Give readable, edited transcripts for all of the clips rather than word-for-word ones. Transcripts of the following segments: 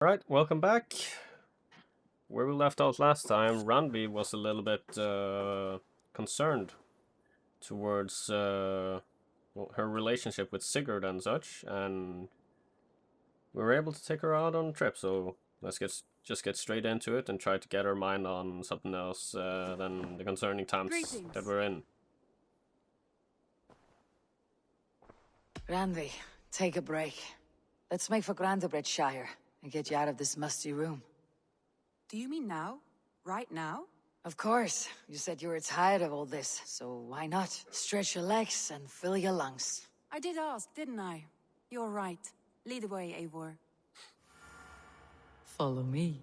Alright, welcome back. Where we left off last time, Randvi was a little bit concerned towards her relationship with Sigurd and such, and we were able to take her out on a trip, so just get straight into it and try to get her mind on something else than the concerning times that we're in. Randvi, take a break. Let's make for Grandabridgeshire and get you out of this musty room. Do you mean now? Right now? Of course. You said you were tired of all this, so why not? Stretch your legs and fill your lungs. I did ask, didn't I? You're right. Lead the way, Eivor. Follow me.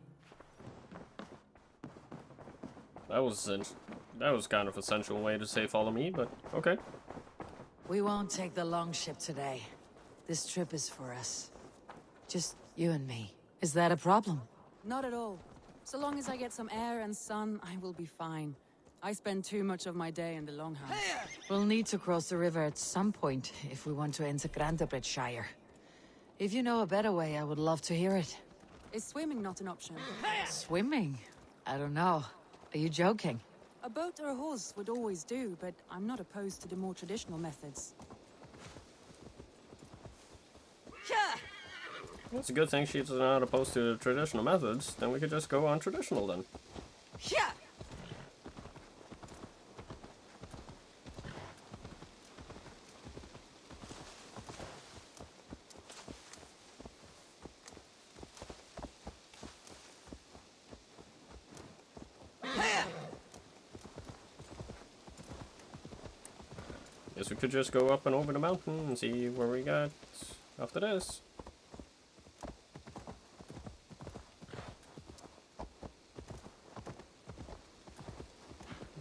That was kind of a sensual way to say follow me, but okay. We won't take the long ship today. This trip is for us. Just you and me. Is that a problem? Not at all. So long as I get some air and sun, I will be fine. I spend too much of my day in the Longhouse. We'll need to cross the river at some point if we want to enter Grandabridgeshire. If you know a better way, I would love to hear it. Is swimming not an option? Swimming? I don't know. Are you joking? A boat or a horse would always do, but I'm not opposed to the more traditional methods. It's a good thing she's not opposed to the traditional methods, then we could just go on traditional then. Guess we could just go up and over the mountain and see where we got after this.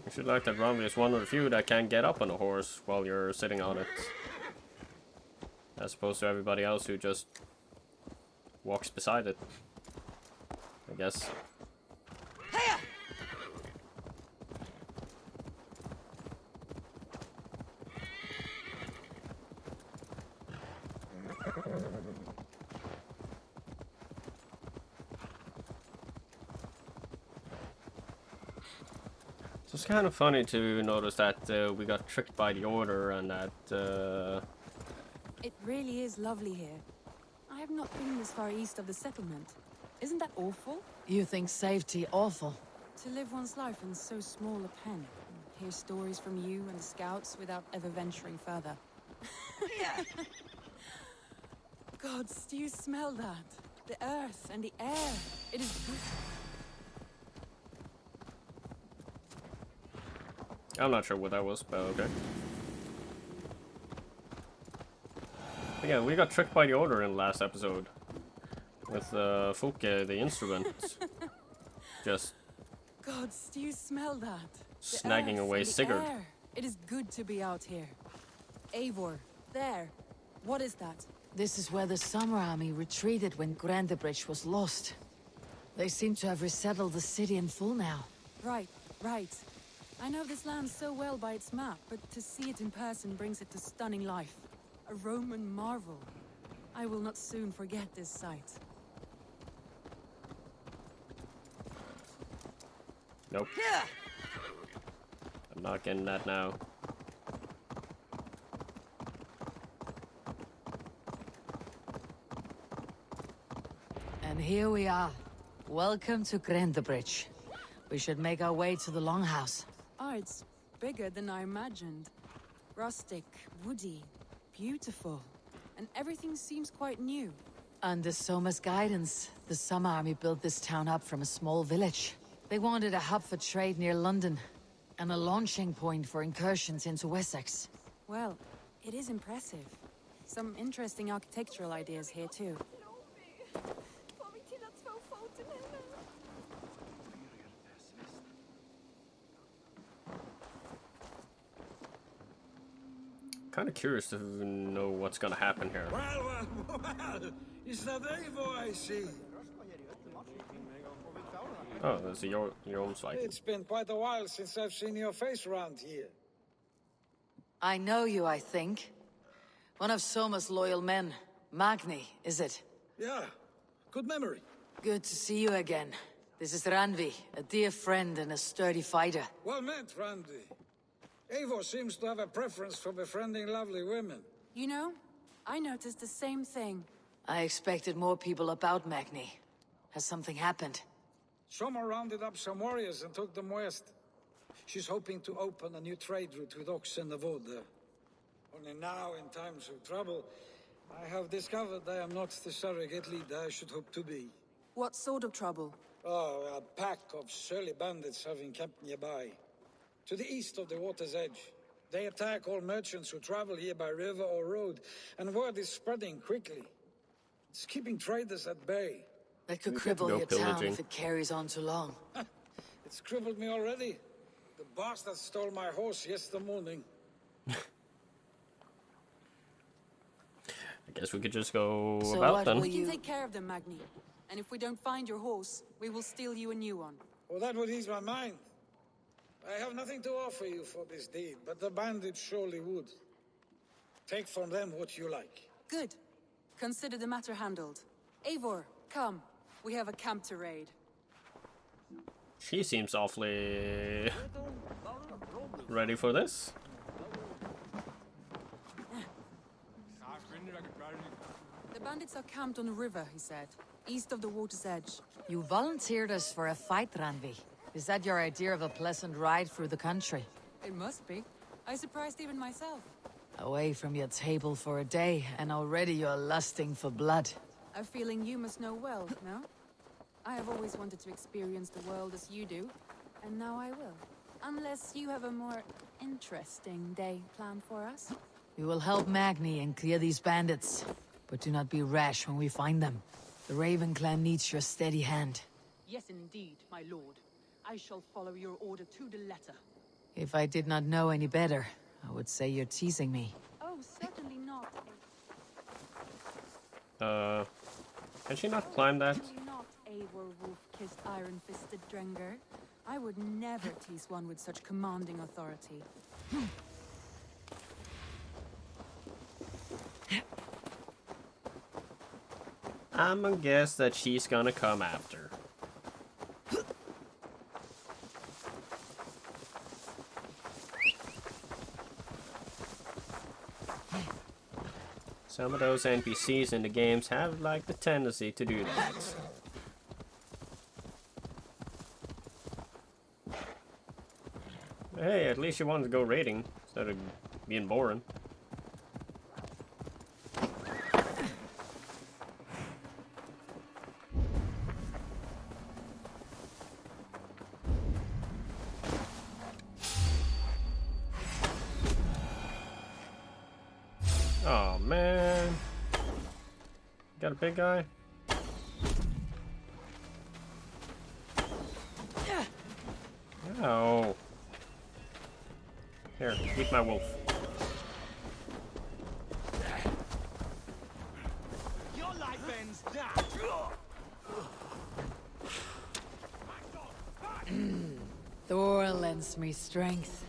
You should like that Randvi is one of the few that can get up on a horse while you're sitting on it. As opposed to everybody else who just walks beside it, I guess. It's kind of funny to notice that we got tricked by the Order and that... It really is lovely here. I have not been this far east of the settlement. Isn't that awful? You think safety awful? To live one's life in so small a pen. And hear stories from you and the scouts without ever venturing further. Gods, do you smell that? The earth and the air. It is good. I'm not sure what that was, but okay. But yeah, we got tricked by the Order in the last episode. With Fuke, the instrument. Just... Gods, do you smell that? Snagging away Sigurd. Air. It is good to be out here. Eivor, there. What is that? This is where the Summer Army retreated when Grandabridge was lost. They seem to have resettled the city in full now. Right. I know this land so well by its map, but to see it in person brings it to stunning life. A Roman marvel. I will not soon forget this sight. Nope. I'm not getting that now. And here we are. Welcome to Grandabridge. We should make our way to the Longhouse. Oh, it's bigger than I imagined. Rustic, woody, beautiful. And everything seems quite new. Under Soma's guidance, the Summer Army built this town up from a small village. They wanted a hub for trade near London, and a launching point for incursions into Wessex. Well, it is impressive. Some interesting architectural ideas here too. Kind of curious to know what's gonna happen here. Well, is that Eivor I see? Oh, that's your own site. It's been quite a while since I've seen your face around here. I know you, I think. One of Soma's loyal men. Magni, is it? Yeah, good memory. Good to see you again. This is Randvi, a dear friend and a sturdy fighter. Well met, Randvi. Eivor seems to have a preference for befriending lovely women. You know, I noticed the same thing. I expected more people about Magni. Has something happened? Someone rounded up some warriors and took them west. She's hoping to open a new trade route with oxen of wood. Only now, in times of trouble, I have discovered I am not the surrogate leader I should hope to be. What sort of trouble? Oh, a pack of surly bandits have encamped nearby. To the east of the water's edge. They attack all merchants who travel here by river or road, and word is spreading quickly. It's keeping traders at bay. That could We get to cripple go your town pillaging. if it carries on too long. It's crippled me already. The bastard stole my horse yesterday morning. I guess we could just go So about what then. will We can you... take care of them, Magni. And if we don't find your horse, we will steal you a new one. Well, that would ease my mind. I have nothing to offer you for this deed, but the bandits surely would. Take from them what you like. Good. Consider the matter handled. Eivor, come. We have a camp to raid. She seems awfully ready for this. The bandits are camped on a river, he said, east of the water's edge. You volunteered us for a fight, Randvi. Is that your idea of a pleasant ride through the country? It must be. I surprised even myself. Away from your table for a day, and already you're lusting for blood. A feeling you must know well, no? I have always wanted to experience the world as you do, and now I will. Unless you have a more interesting day planned for us. We will help Magni and clear these bandits. But do not be rash when we find them. The Raven clan needs your steady hand. Yes, indeed, my lord. I shall follow your order to the letter. If I did not know any better, I would say you're teasing me. Oh, certainly not. Can she not climb that? Certainly not, Eivor wolf-kissed iron-fisted Drenger. I would never tease one with such commanding authority. I'm gonna guess that she's gonna come after. Some of those NPCs in the games have like the tendency to do that. Hey, at least you wanted to go raiding instead of being boring. Oh man. Got a big guy? Oh. Here, eat my wolf. Your life ends now. Thor lends me strength.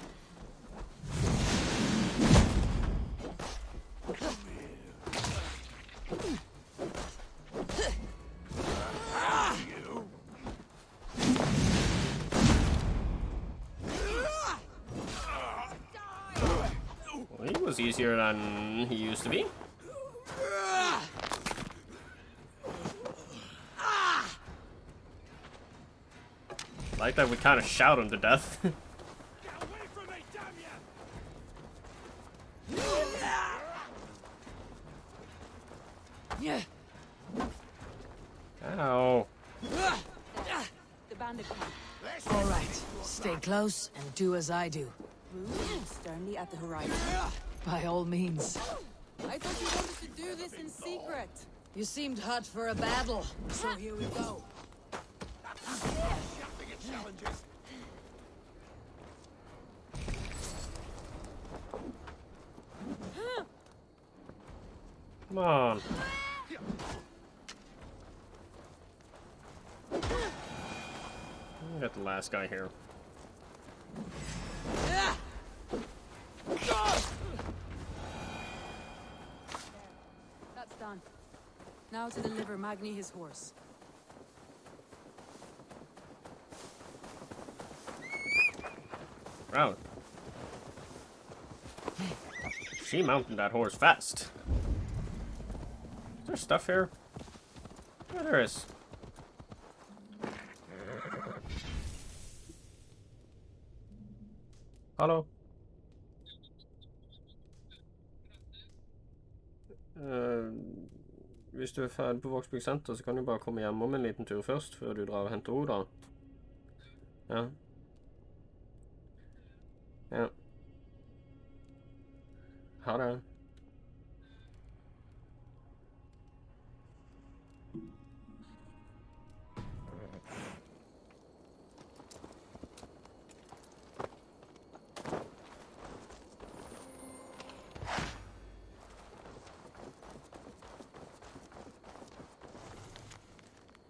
Well, he was easier than he used to be. Like that we kind of shout him to death. Get away from me, damn you! Yeah. Ow. The bandit camp. All right, stay close and do as I do. Rude and sternly at the horizon. By all means. I thought you wanted to do this in secret. You seemed hot for a battle, so here we go. Jumping at challenges. Come on. Get the last guy here. That's done. Now to deliver Magni his horse. Wow. She mounted that horse fast. Is there stuff here? Yeah, there is. Hallo? Hvis du er ferdig på Vågsbygd senter, så kan du bare komme hjem om en liten tur først, før du drar og henter henne, da. Ja. Ja. Ha det.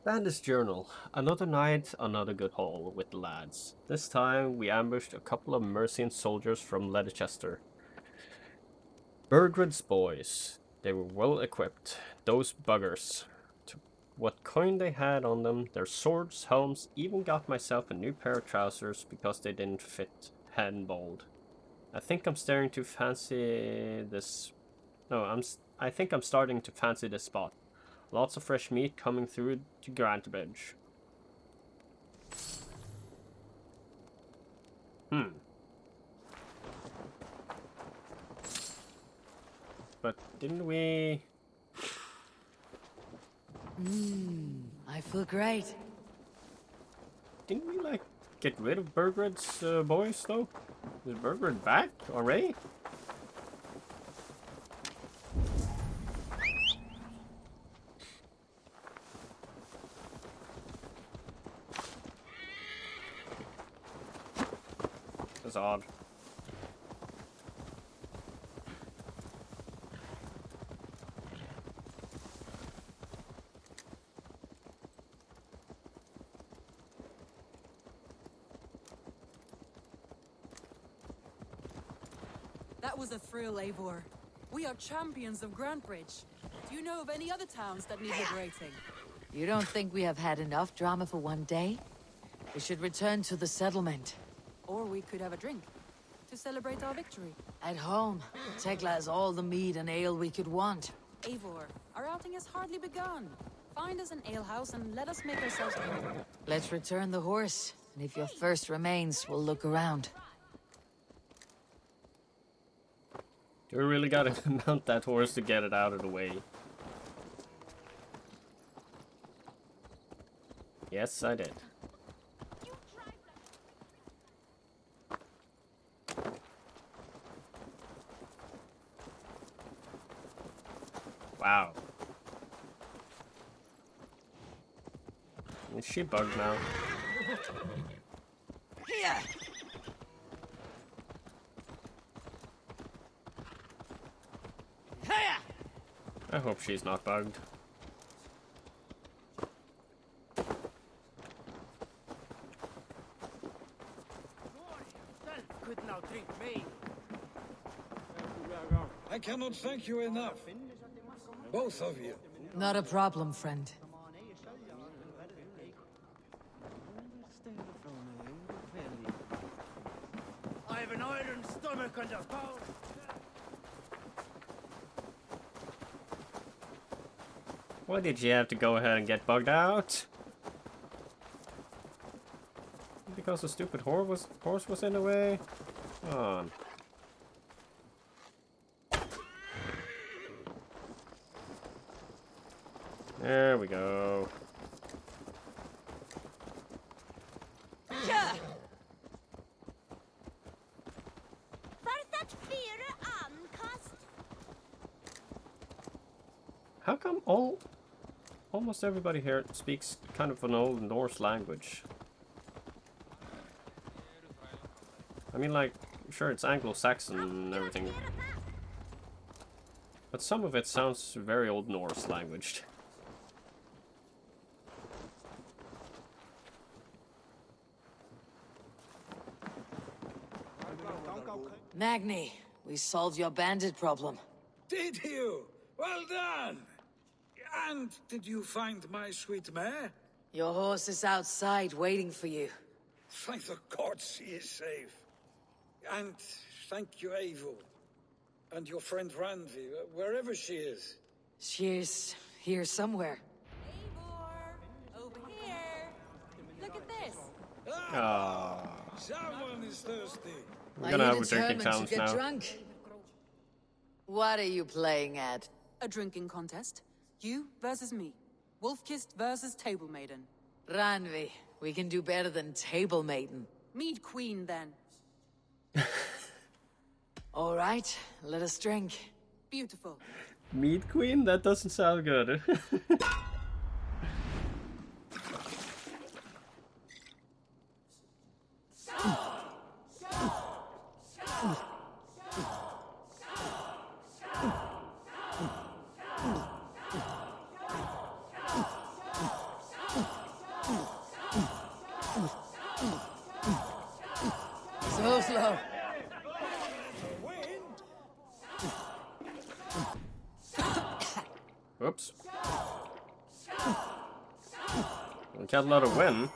Bandit's Journal. Another night, another good haul with the lads. This time, we ambushed a couple of Mercian soldiers from Leicester. Burgred's boys. They were well equipped. Those buggers. Took what coin they had on them, their swords, helms, even got myself a new pair of trousers because they didn't fit hand-balled. I think I'm starting to fancy this... No, I think I'm starting to fancy this spot. Lots of fresh meat coming through to Grantbridge. But didn't we... I feel great. Didn't we, like, get rid of Burgred's boys, though? Is Burgred back already? That's odd. That was a thrill, Eivor. We are champions of Grantbridge. Do you know of any other towns that need liberating? You don't think we have had enough drama for one day? We should return to the settlement. Or we could have a drink to celebrate our victory. At home, Tekla has all the mead and ale we could want. Eivor, our outing has hardly begun. Find us an alehouse and let us make ourselves comfortable. Let's return the horse, and if your thirst remains, we'll look around. Do we really gotta mount that horse to get it out of the way? Yes, I did. Wow. Is she bugged now? Here! I hope she's not bugged. Could now drink me. I cannot thank you enough. Both of you. Not a problem, friend. I have an iron stomach and a power. Why did you have to go ahead and get bugged out? Because the stupid horse was in the way? Come on. There we go. How come almost everybody here speaks kind of an old Norse language? I mean, like, sure, it's Anglo-Saxon and everything, but some of it sounds very old Norse language. Magni, we solved your bandit problem. Did you? Well done! And did you find my sweet mare? Your horse is outside waiting for you. Thank the gods she is safe. And thank you, Eivor. And your friend Randvi, wherever she is. She's here somewhere. Eivor! Over here! Look at this! Ah, Someone is thirsty. we're Are gonna you have a drinking determined to challenge get now. drunk? What are you playing at? A drinking contest. You versus me. Wolf-kissed versus table maiden. Randvi, we can do better than table maiden. Mead queen, then. All right, let us drink. Beautiful. Meat Queen? That doesn't sound good. So slow. Whoops. We can't let her win.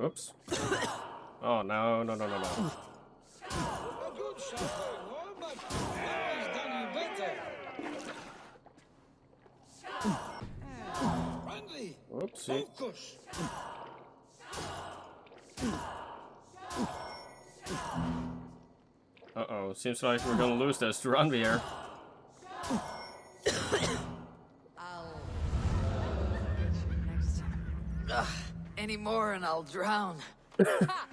Oops. Oh, no, no, no, no, no. A good shot, Eivor, but now he's done you better. Randvi, Oopsie. focus. Uh-oh, seems like we're gonna lose this to Randvi here. Any more and I'll drown. Ha!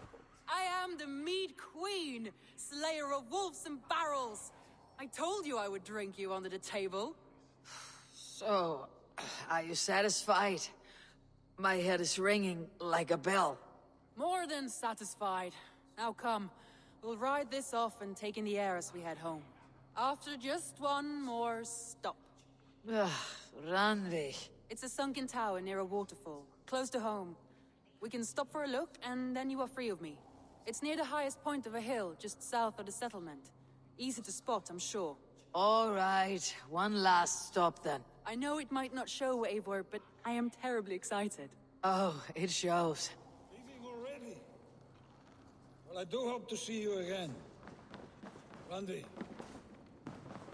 I am the mead queen, slayer of wolves and barrels. I told you I would drink you under the table. So, are you satisfied? My head is ringing like a bell. More than satisfied. Now come, we'll ride this off and take in the air as we head home. After just one more stop. Randvi. It's a sunken tower near a waterfall, close to home. We can stop for a look, and then you are free of me. It's near the highest point of a hill, just south of the settlement. Easy to spot, I'm sure. All right, one last stop then. I know it might not show, Eivor, but I am terribly excited. Oh, it shows. Leaving already? Well, I do hope to see you again. Randvi,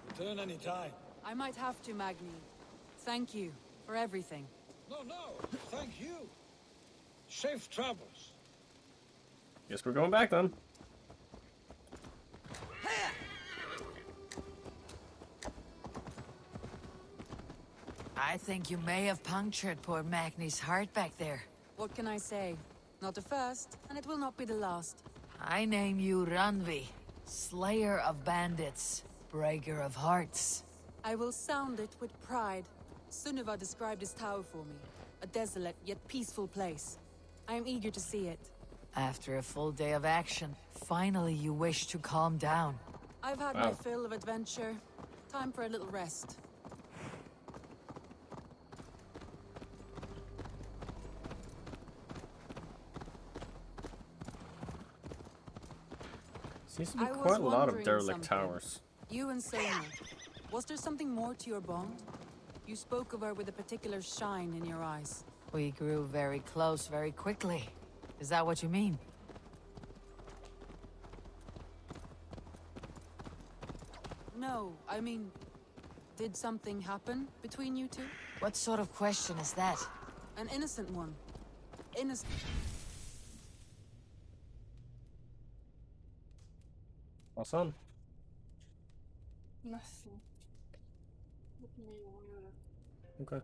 return any time. I might have to, Magni. Thank you for everything. No, thank you. Safe travels. Guess we're going back then. I think you may have punctured poor Magni's heart back there. What can I say? Not the first, and it will not be the last. I name you Randvi, slayer of bandits, breaker of hearts. I will sound it with pride. Sunniva described this tower for me. A desolate yet peaceful place. I am eager to see it. After a full day of action, finally you wish to calm down. I've had my fill of adventure. Time for a little rest. Seems to be I was quite a lot of wondering derelict something. towers. You and Sona. Was there something more to your bond? You spoke of her with a particular shine in your eyes. We grew very close very quickly. Is that what you mean? No, I mean... Did something happen between you two? What sort of question is that? An innocent one. Innocent... What's on? Nästan. Låt mig göra. Okay.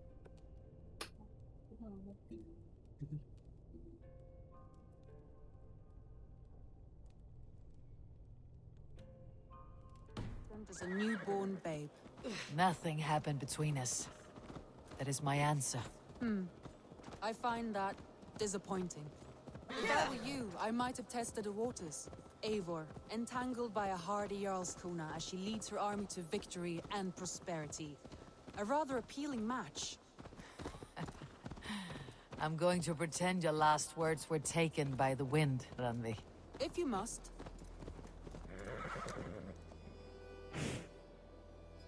as a newborn babe. Nothing happened between us. That is my answer. I find that disappointing. If I were you, I might have tested the waters. Eivor, entangled by a hardy Jarlskona as she leads her army to victory and prosperity. A rather appealing match. I'm going to pretend your last words were taken by the wind, Randvi. If you must.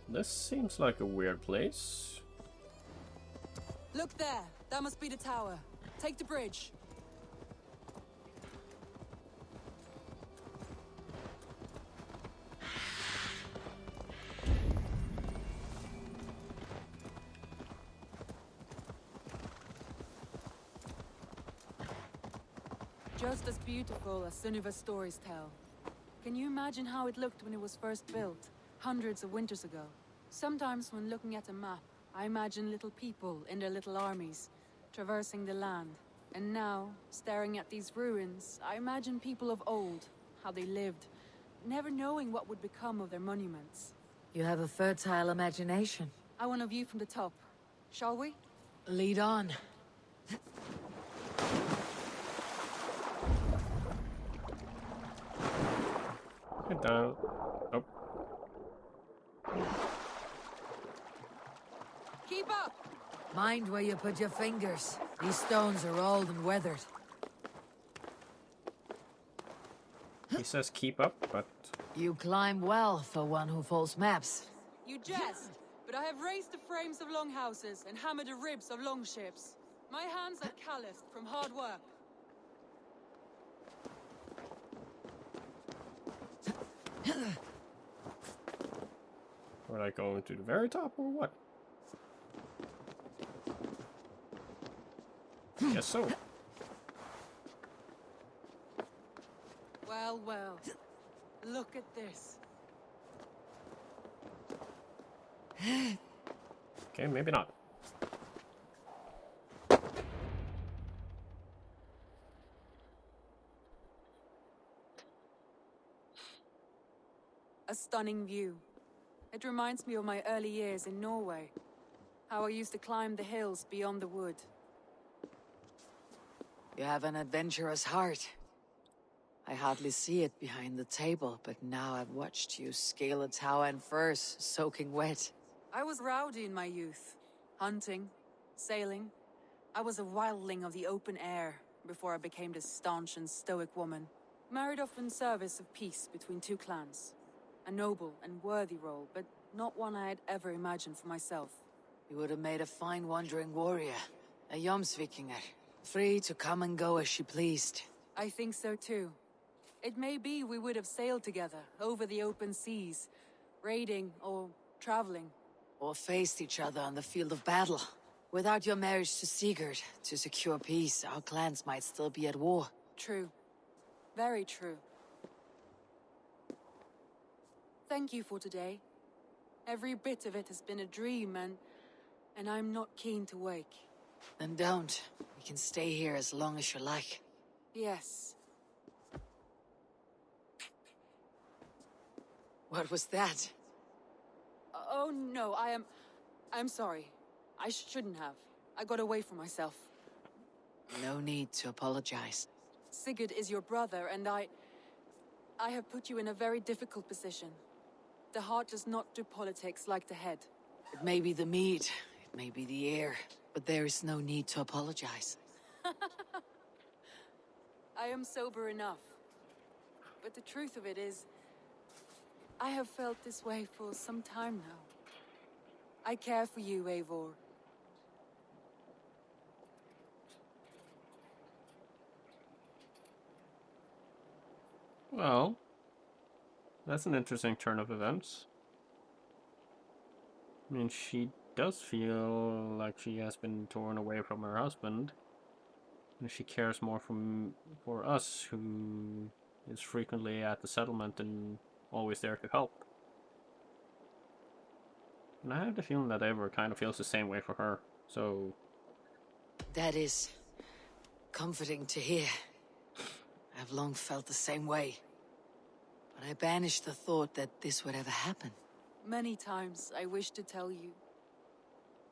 This seems like a weird place. Look there. That must be the tower. Take the bridge. Just as beautiful as Sunniva's stories tell. Can you imagine how it looked when it was first built, hundreds of winters ago? Sometimes when looking at a map, I imagine little people in their little armies, traversing the land. And now, staring at these ruins, I imagine people of old, how they lived, never knowing what would become of their monuments. You have a fertile imagination. I want a view from the top. Shall we? Lead on. Get down. Oh, Keep up! Mind where you put your fingers. These stones are old and weathered. he says keep up, but You climb well for one who folds maps. You jest, but I have raised the frames of longhouses and hammered the ribs of longships. My hands are calloused from hard work. are I going to the very top or what? Guess so. Well, well. Look at this. Okay, maybe not. A stunning view. It reminds me of my early years in Norway. How I used to climb the hills beyond the wood. You have an adventurous heart. I hardly see it behind the table, but now I've watched you scale a tower in furs, soaking wet. I was rowdy in my youth. Hunting, sailing. I was a wildling of the open air before I became this staunch and stoic woman. Married off in service of peace between two clans. A noble and worthy role, but not one I had ever imagined for myself. You would have made a fine wandering warrior. A Jomsvikinger. Free to come and go as she pleased. I think so too. It may be we would have sailed together over the open seas, raiding or traveling. Or faced each other on the field of battle. Without your marriage to Sigurd, to secure peace, our clans might still be at war. True. Very true. Thank you for today. Every bit of it has been a dream, and I'm not keen to wake. Then don't. We can stay here as long as you like. Yes. What was that? Oh no, I'm sorry. I shouldn't have. I got away from myself. No need to apologize. Sigurd is your brother, and I have put you in a very difficult position. The heart does not do politics like the head. It may be the meat, it may be the air, but there is no need to apologize. I am sober enough. But the truth of it is, I have felt this way for some time now. I care for you, Eivor. Well, that's an interesting turn of events. I mean, she does feel like she has been torn away from her husband. And she cares more for us, who is frequently at the settlement and always there to help. And I have the feeling that Eivor kind of feels the same way for her, so... That is comforting to hear. I've long felt the same way. But I banished the thought that this would ever happen. Many times I wished to tell you.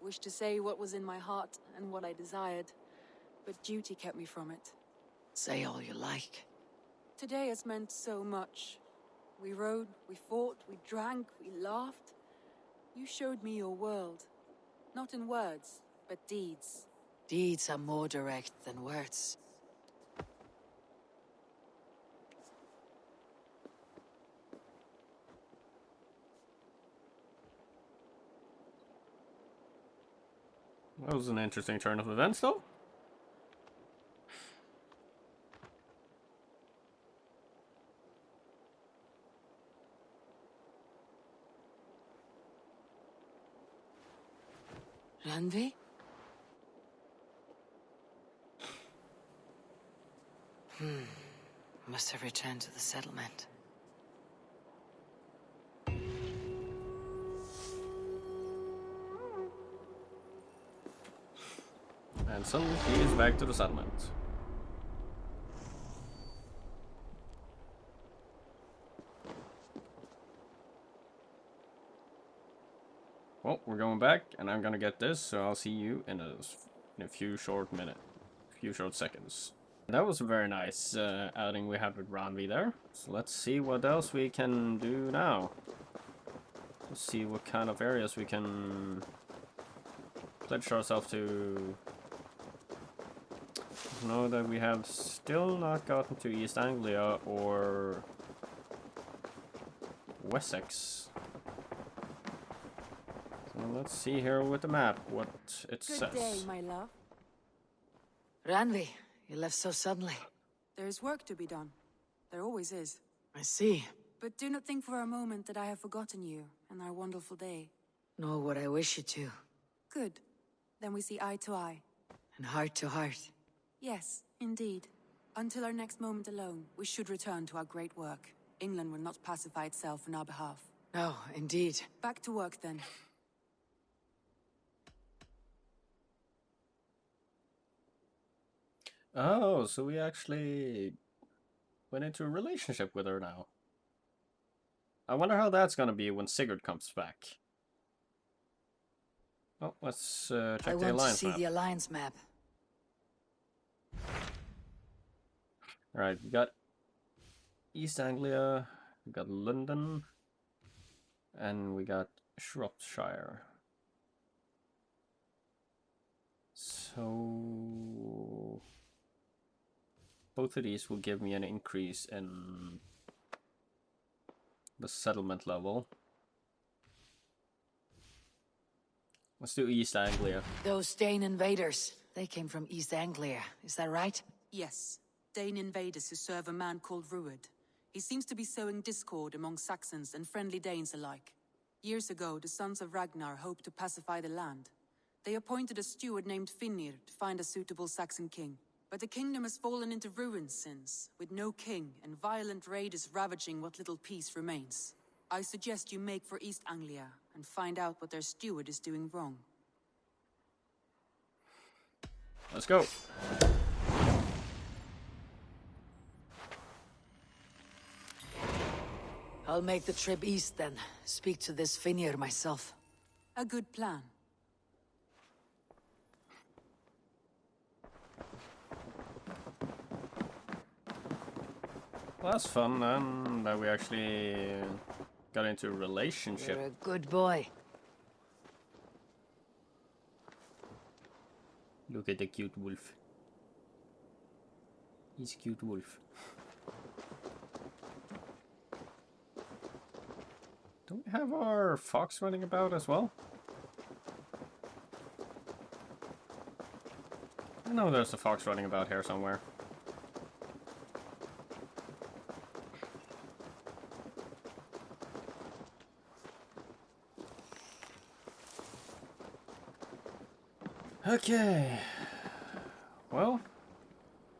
Wished to say what was in my heart and what I desired. But duty kept me from it. Say all you like. Today has meant so much. We rode, we fought, we drank, we laughed. You showed me your world. Not in words, but deeds. Deeds are more direct than words. That was an interesting turn of events, though. Randvi? Must have returned to the settlement. And suddenly he is back to the settlement. Well, we're going back, and I'm gonna get this, so I'll see you in a few short seconds. That was a very nice outing we had with Randvi there. So let's see what else we can do now. Let's see what kind of areas we can pledge ourselves to. Know that we have still not gotten to East Anglia or Wessex. So let's see here with the map what it says. Good day, my love. Randvi, you left so suddenly. There's work to be done. There always is. I see. But do not think for a moment that I have forgotten you and our wonderful day. Nor would I wish you to. Good. Then we see eye to eye. And heart to heart. Yes, indeed. Until our next moment alone, we should return to our great work. England will not pacify itself on our behalf. No, indeed. Back to work, then. Oh, so we actually went into a relationship with her now. I wonder how that's gonna be when Sigurd comes back. Well, let's check the I want to alliance see map. the alliance map. Alright, we got East Anglia, we got London, and we got Shropshire. So both of these will give me an increase in the settlement level. Let's do East Anglia. Those Dane invaders, they came from East Anglia, is that right? Yes. Dane invaders who serve a man called Ruud. He seems to be sowing discord among Saxons and friendly Danes alike. Years ago, the sons of Ragnar hoped to pacify the land. They appointed a steward named Finnir to find a suitable Saxon king. But the kingdom has fallen into ruins since, with no king and violent raiders ravaging what little peace remains. I suggest you make for East Anglia and find out what their steward is doing wrong. Let's go. I'll make the trip east then. Speak to this Finnir myself. A good plan. Well, that's fun then, that we actually got into a relationship. You're a good boy. Look at the cute wolf. He's a cute wolf. Don't we have our fox running about as well? I know there's a fox running about here somewhere. Okay. Well,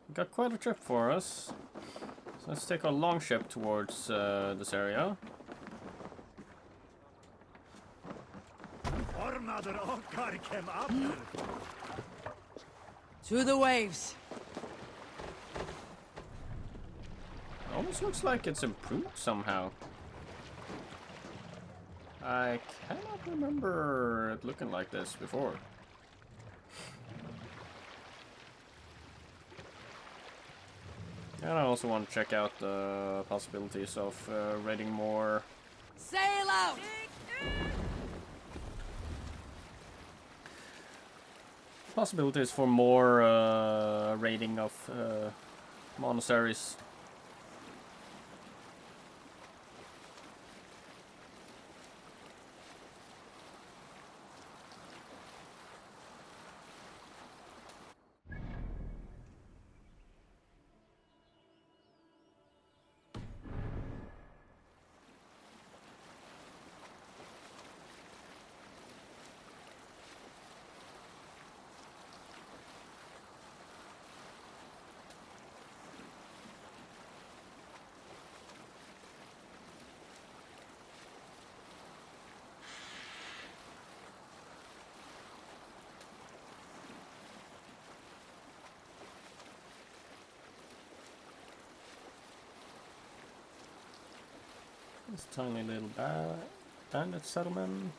we got quite a trip for us. So let's take our longship towards this area. To the waves. Almost looks like it's improved somehow. I cannot remember it looking like this before. And I also want to check out the possibilities of raiding more. Sail out! Possibilities for more raiding of monasteries. This tiny little bandit settlement.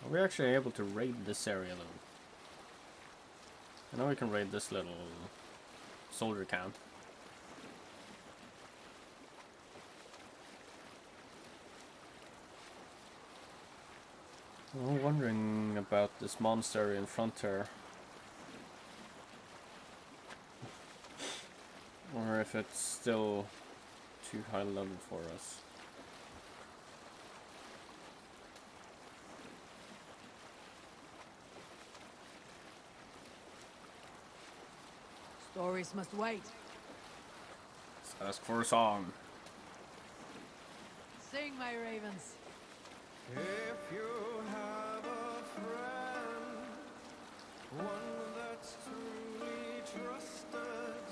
Are we actually able to raid this area though? I know we can raid this little soldier camp. I'm wondering about this monastery in front here. Or if it's still too high level for us. Stories must wait. Let's ask for a song. Sing, my ravens. If you have a friend, one that's truly trusted,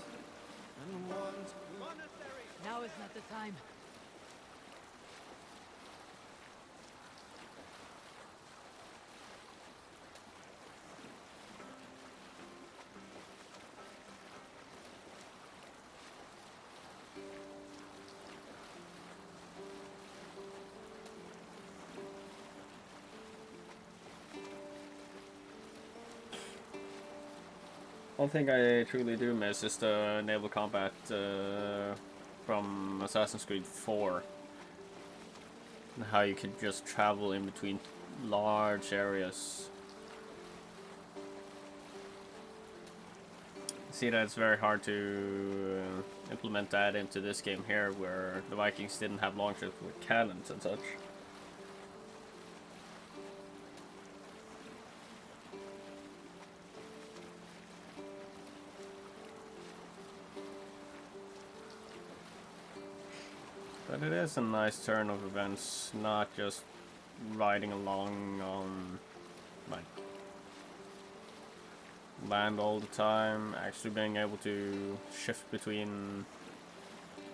and wants monastery. Now is not the time. One thing I truly do miss is the naval combat from Assassin's Creed 4. And how you could just travel in between large areas. See that it's very hard to implement that into this game here, where the Vikings didn't have launchers with cannons and such. But it is a nice turn of events, not just riding along on like land all the time, actually being able to shift between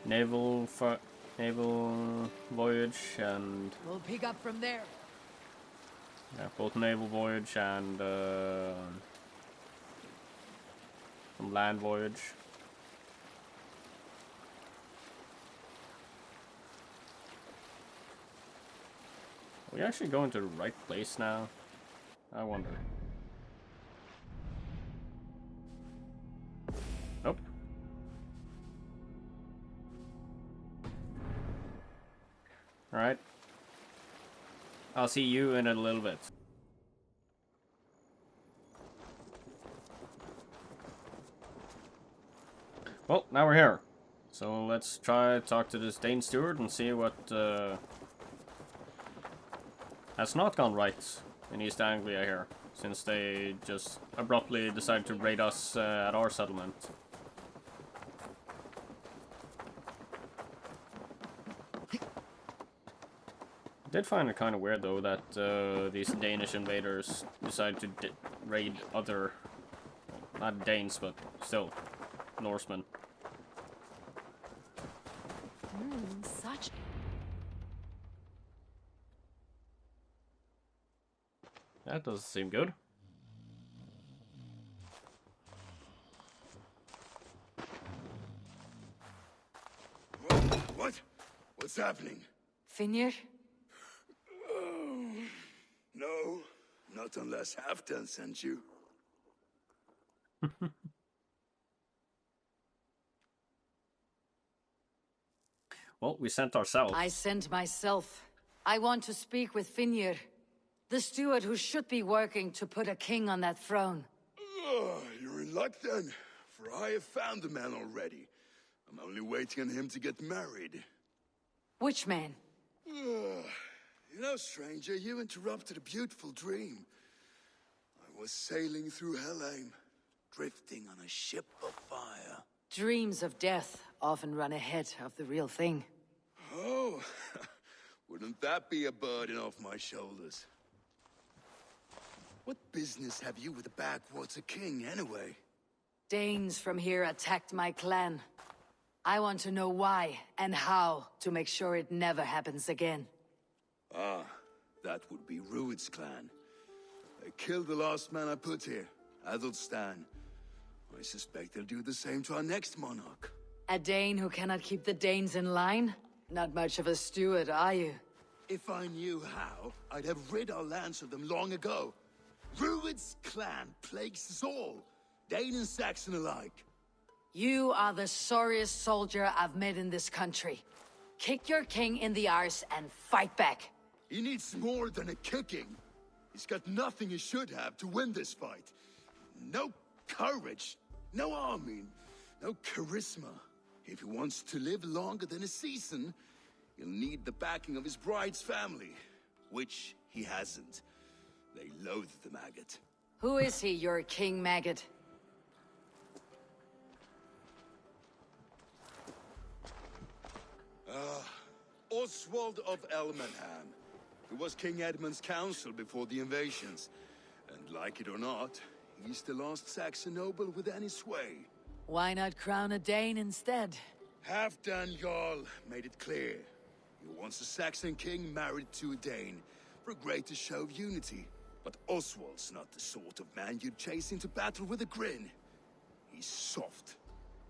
naval voyage and We'll pick up from there. yeah, both naval voyage and some land voyage. Are we actually going to the right place now? I wonder. Nope. Alright. I'll see you in a little bit. Well, now we're here. So let's try to talk to this Dane steward and see what has not gone right in East Anglia here, since they just abruptly decided to raid us at our settlement. I did find it kind of weird though that these Danish invaders decided to raid other, not Danes, but still Norsemen. Such. That doesn't seem good. What? What's happening? Finir? No, not unless Halfdan sent you. Well, we sent ourselves. I sent myself. I want to speak with Finir, the steward who should be working to put a king on that throne. You're in luck then, for I have found the man already. I'm only waiting on him to get married. Which man? You know, stranger, you interrupted a beautiful dream. I was sailing through Helheim, drifting on a ship of fire. Dreams of death often run ahead of the real thing. Oh, wouldn't that be a burden off my shoulders? What business have you with the backwater king, anyway? Danes from here attacked my clan. I want to know why and how to make sure it never happens again. Ah, that would be Rued's clan. They killed the last man I put here, Adelstan. I suspect they'll do the same to our next monarch. A Dane who cannot keep the Danes in line? Not much of a steward, are you? If I knew how, I'd have rid our lands of them long ago. Rued's clan plagues us all, Dane and Saxon alike. You are the sorriest soldier I've met in this country. Kick your king in the arse and fight back. He needs more than a kicking. He's got nothing he should have to win this fight. No courage, no army, no charisma. If he wants to live longer than a season, he'll need the backing of his bride's family, which he hasn't. They loathe the maggot. Who is he, your king maggot? Oswald of Elmenham. He was King Edmund's counsel before the invasions. And like it or not, he's the last Saxon noble with any sway. Why not crown a Dane instead? Halfdan Jarl made it clear. He wants a Saxon king married to a Dane, for a greater show of unity. But Oswald's not the sort of man you'd chase into battle with a grin. He's soft,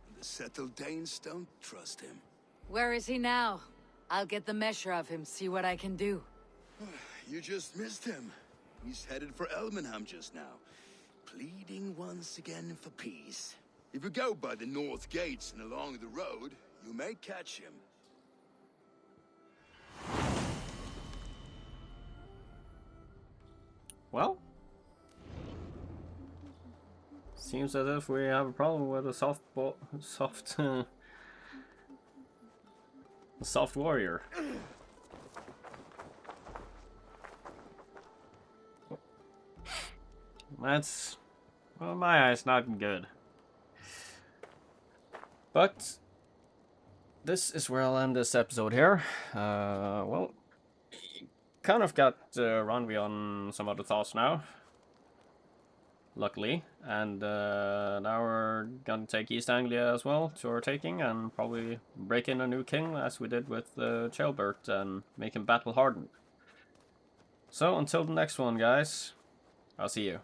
and the settled Danes don't trust him. Where is he now? I'll get the measure of him, see what I can do. You just missed him. He's headed for Elmenham just now, pleading once again for peace. If you go by the north gates and along the road, you may catch him. Well, seems as if we have a problem with a soft warrior. That's, well, in my eyes, not good. But this is where I'll end this episode here. Well, kind of got Randvi on some other thoughts now, luckily, and now we're gonna take East Anglia as well to our taking, and probably break in a new king as we did with Ceolbert and make him battle hardened. So until the next one, guys, I'll see you.